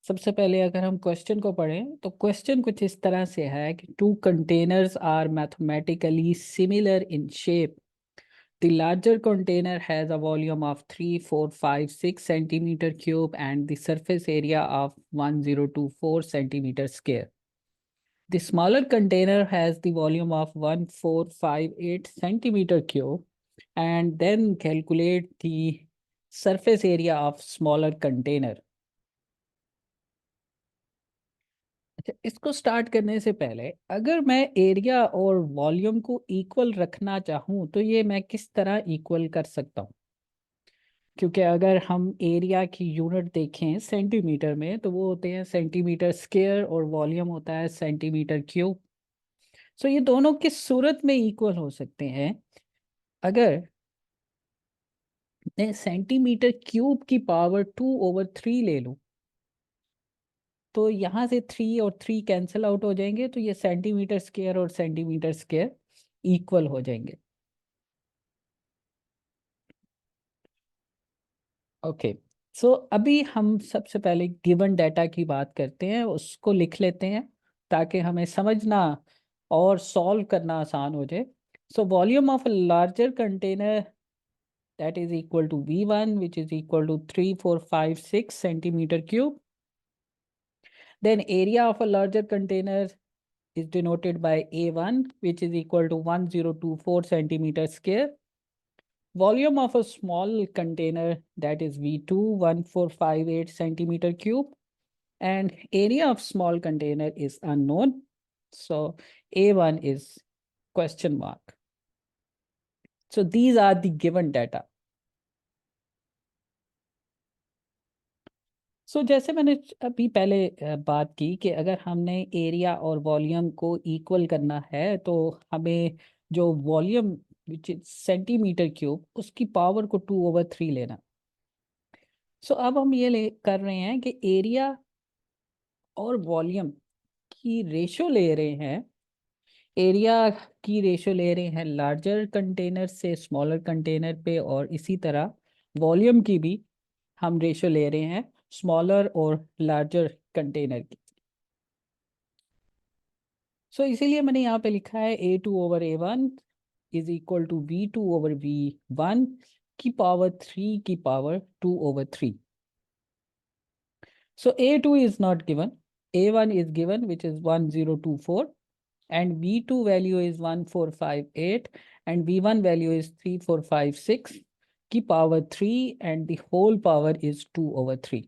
सबसे पहले अगर हम क्वेश्चन को पढ़ें तो क्वेश्चन कुछ इस तरह से है कि two containers are mathematically similar in shape. The larger container has a volume of 3, 4, 5, 6 centimeter cube and the surface area of 1024 centimeter square. The smaller container has the volume of 1458 centimeter cube, and then calculate the surface area of smaller container. अच्छा, इसको start करने से पहले अगर मैं area और volume को equal रखना चाहूँ तो ये मैं किस तरह इक्वल कर सकता हूँ. क्योंकि अगर हम एरिया की यूनिट देखें सेंटीमीटर में तो वो होते हैं सेंटीमीटर स्क्वायर और वॉल्यूम होता है सेंटीमीटर क्यूब. सो ये दोनों किस सूरत में इक्वल हो सकते हैं. अगर मैं सेंटीमीटर क्यूब की पावर 2/3 ले लूँ तो यहाँ से 3 और 3 कैंसिल आउट हो जाएंगे तो ये सेंटीमीटर स्क्वायर और सेंटीमीटर स्क्वायर इक्वल हो जाएंगे. ओके. सो अभी हम सबसे पहले गिवन डाटा की बात करते हैं, उसको लिख लेते हैं ताकि हमें समझना और सॉल्व करना आसान हो जाए. So volume of a larger container that is equal to V1 which is equal to 3456 centimeter cube. Then area of a larger container is denoted by A1 which is equal to 1024 centimeter square. Volume of a small container that is V2 1458 centimeter cube, and area of small container is unknown. So A1 is question mark. So these are the given data. जैसे मैंने अभी पहले बात की कि अगर हमने area और वॉल्यूम को इक्वल करना है तो हमें जो volume which is centimetre cube उसकी पावर को 2/3 लेना. अब हम ये ले कर रहे हैं कि एरिया और वॉल्यूम की रेशो ले रहे हैं. एरिया की रेशो ले रहे हैं लार्जर कंटेनर से स्मॉलर कंटेनर पे, और इसी तरह वॉल्यूम की भी हम रेशो ले रहे हैं स्मॉलर और लार्जर कंटेनर की. इसीलिए मैंने यहाँ पे लिखा है A2/A1 is equal to V2/V1 की पावर 3 की power 2/3. A2 is not given, A1 is given which is 1024, and V2 value is 1458 and V1 value is 3456 की power 3 and the whole power is 2/3.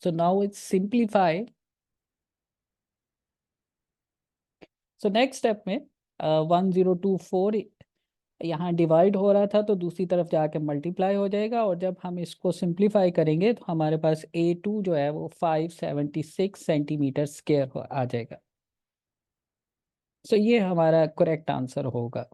So now it's simplify. Next step में 1024 यहाँ divide हो रहा था तो दूसरी तरफ जाके मल्टीप्लाई हो जाएगा, और जब हम इसको सिंप्लीफाई करेंगे तो हमारे पास A2 जो है वो 576 सेंटीमीटर स्क्वायर आ जाएगा. ये हमारा करेक्ट आंसर होगा.